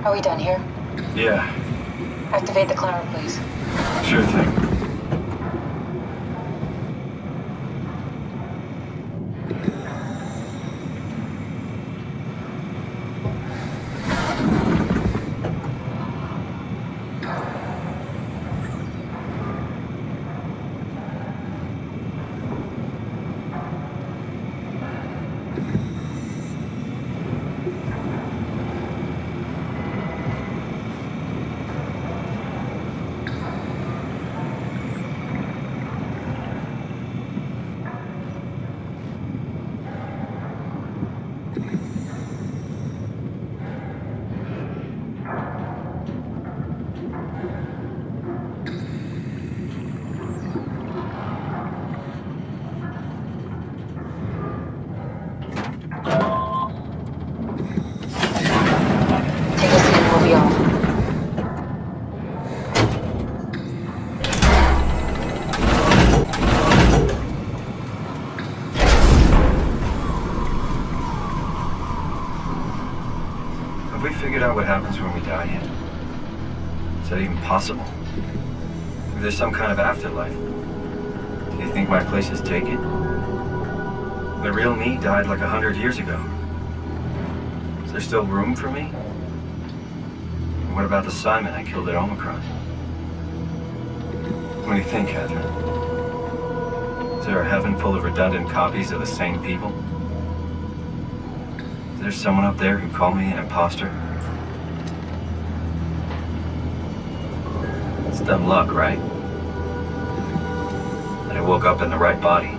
Are we done here? Yeah. Activate the climber, please. Sure thing. What happens when we die yet? Is that even possible? If there's some kind of afterlife, do you think my place is taken? The real me died like 100 years ago. Is there still room for me? And what about the Simon I killed at Omicron? What do you think, Catherine? Is there a heaven full of redundant copies of the same people? Is there someone up there who called me an imposter? It's dumb luck, right? And I woke up in the right body.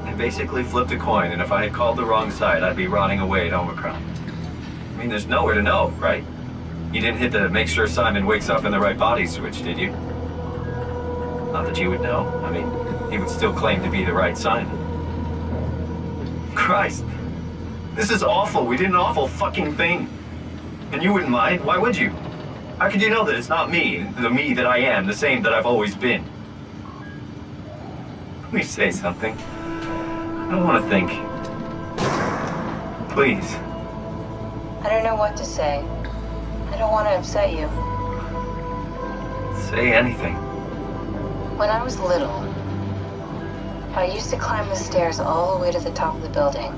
I basically flipped a coin, and if I had called the wrong side, I'd be rotting away at Omicron. I mean, there's nowhere to know, right? You didn't hit the make sure Simon wakes up in the right body switch, did you? Not that you would know. I mean, he would still claim to be the right Simon. Christ. This is awful. We did an awful fucking thing. And you wouldn't mind? Why would you? How could you know that it's not me, the me that I am, the same that I've always been? Please say something. I don't want to think. Please. I don't know what to say. I don't want to upset you. Say anything. When I was little, I used to climb the stairs all the way to the top of the building.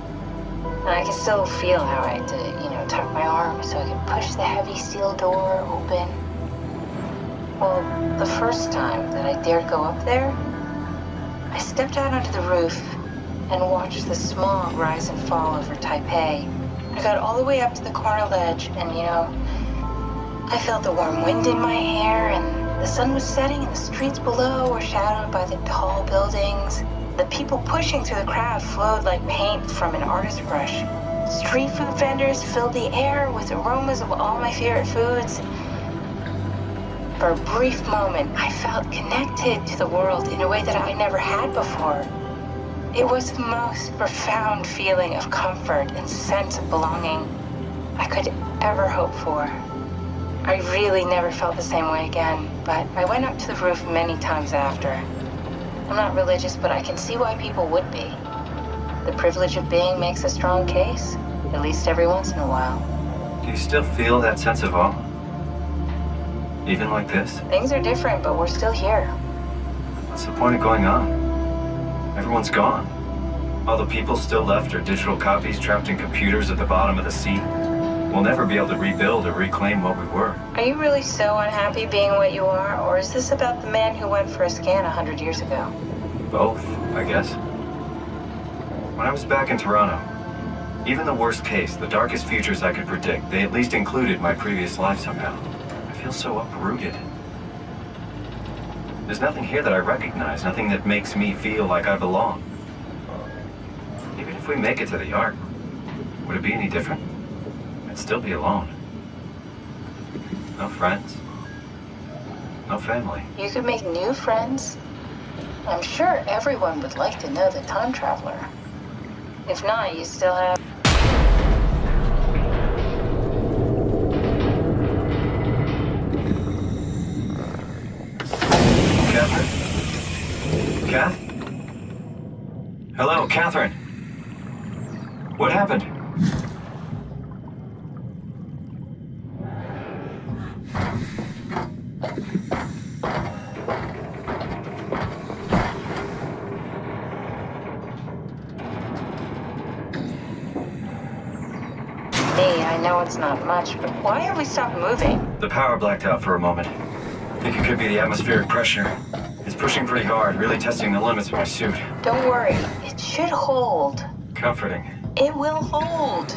And I can still feel how I had to, tuck my arm so I could push the heavy steel door open. Well, the first time that I dared go up there, I stepped out onto the roof and watched the smog rise and fall over Taipei. I got all the way up to the corner ledge and, I felt the warm wind in my hair and the sun was setting and the streets below were shadowed by the tall buildings. The people pushing through the crowd flowed like paint from an artist's brush. Street food vendors filled the air with aromas of all my favorite foods. For a brief moment, I felt connected to the world in a way that I never had before. It was the most profound feeling of comfort and sense of belonging I could ever hope for. I really never felt the same way again, but I went up to the roof many times after. I'm not religious, but I can see why people would be. The privilege of being makes a strong case, at least every once in a while. Do you still feel that sense of awe? Even like this? Things are different, but we're still here. What's the point of going on? Everyone's gone. All the people still left are digital copies trapped in computers at the bottom of the sea. We'll never be able to rebuild or reclaim what we were. Are you really so unhappy being what you are, or is this about the man who went for a scan 100 years ago? Both, I guess. When I was back in Toronto, even the worst case, the darkest futures I could predict, they at least included my previous life somehow. I feel so uprooted. There's nothing here that I recognize, nothing that makes me feel like I belong. Even if we make it to the Ark, would it be any different? I'd still be alone. No friends. No family. You could make new friends. I'm sure everyone would like to know the time traveler. If not, you still have... Catherine? Kath? Hello, Catherine. What happened? I know it's not much, but why have we stopped moving? The power blacked out for a moment. I think it could be the atmospheric pressure. It's pushing pretty hard, really testing the limits of my suit. Don't worry, it should hold. Comforting. It will hold.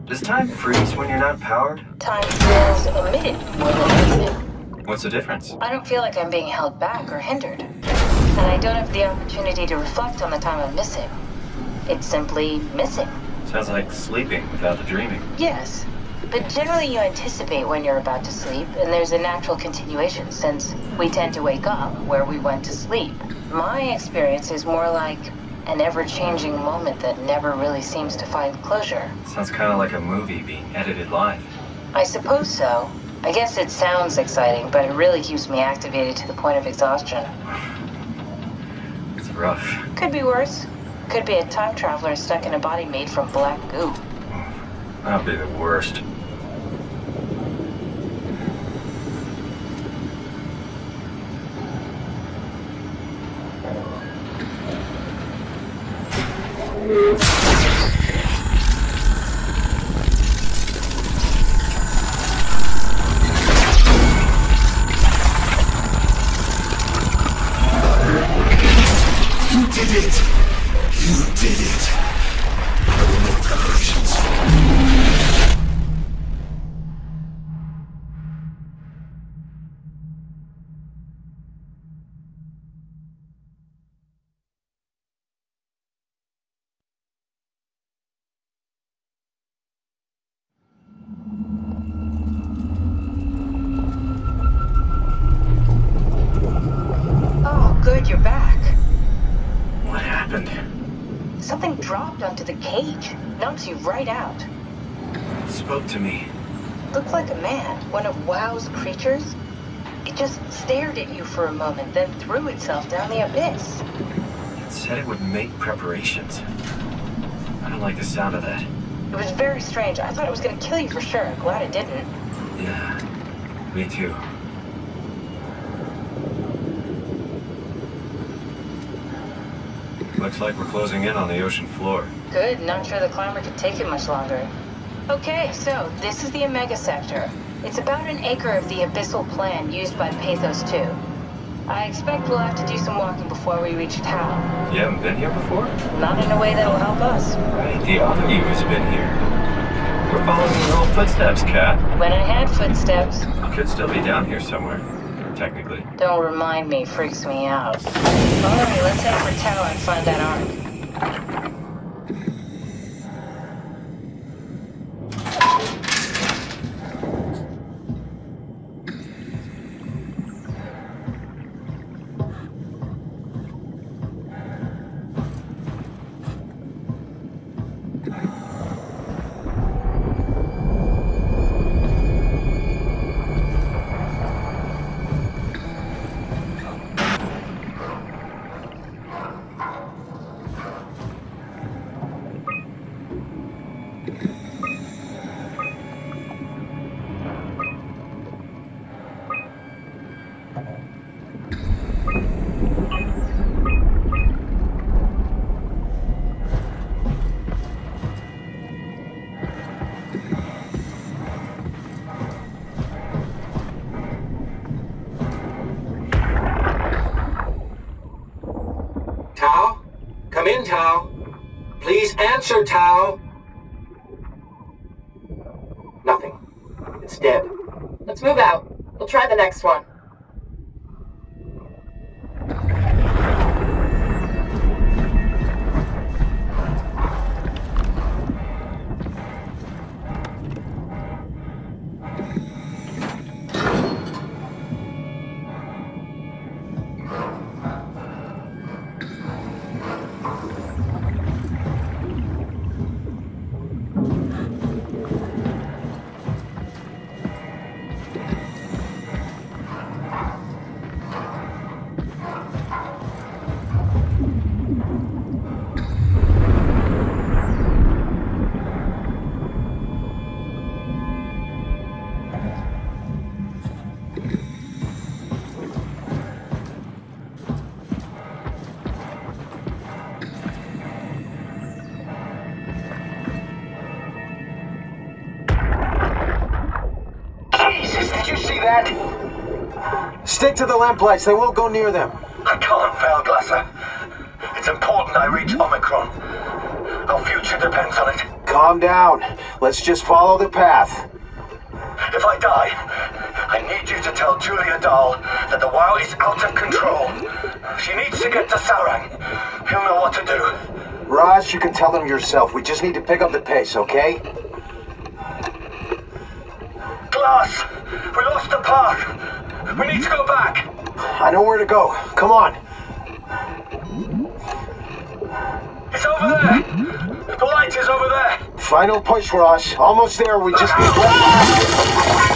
Does time freeze when you're not powered? Time feels omitted more than anything. What's the difference? I don't feel like I'm being held back or hindered. And I don't have the opportunity to reflect on the time I'm missing. It's simply missing. Sounds like sleeping without the dreaming. Yes, but generally you anticipate when you're about to sleep, and there's a natural continuation since we tend to wake up where we went to sleep. My experience is more like an ever-changing moment that never really seems to find closure. Sounds kind of like a movie being edited live. I suppose so. I guess it sounds exciting, but it really keeps me activated to the point of exhaustion. It's rough. Could be worse. Could be a time traveler stuck in a body made from black goo. That'd be the worst. You did it! You did it! I will make preparations. Oh, good, you're back. What happened? Something dropped onto the cage. Knocks you right out. It spoke to me. Looked like a man, one of WoW's creatures. It just stared at you for a moment, then threw itself down the abyss. It said it would make preparations. I don't like the sound of that. It was very strange. I thought it was gonna kill you for sure. Glad it didn't. Yeah, me too. Looks like we're closing in on the ocean floor. Good, not sure the climber could take it much longer. Okay, so this is the Omega Sector. It's about an acre of the abyssal plan used by Pathos 2. I expect we'll have to do some walking before we reach town. You haven't been here before? Not in a way that'll help us. Right, the other you has been here. We're following your old footsteps, Kat. When I had footsteps. You could still be down here somewhere, technically. Don't remind me, freaks me out. Alright, let's head for tower and find that ark. Tao? Come in, Tao. Please answer, Tao. Nothing. It's dead. Let's move out. We'll try the next one. Stick to the lamplights. They won't go near them. I can't fail, Glasser. It's important I reach Omicron. Our future depends on it. Calm down. Let's just follow the path. If I die, I need you to tell Julia Dahl that the WoW is out of control. She needs to get to Sarang. He'll know what to do. Raj, you can tell them yourself. We just need to pick up the pace, okay? Glass! We lost the path! We need to go back! I know where to go. Come on. It's over there! The light is over there! Final push, Raj. Almost there. We just need...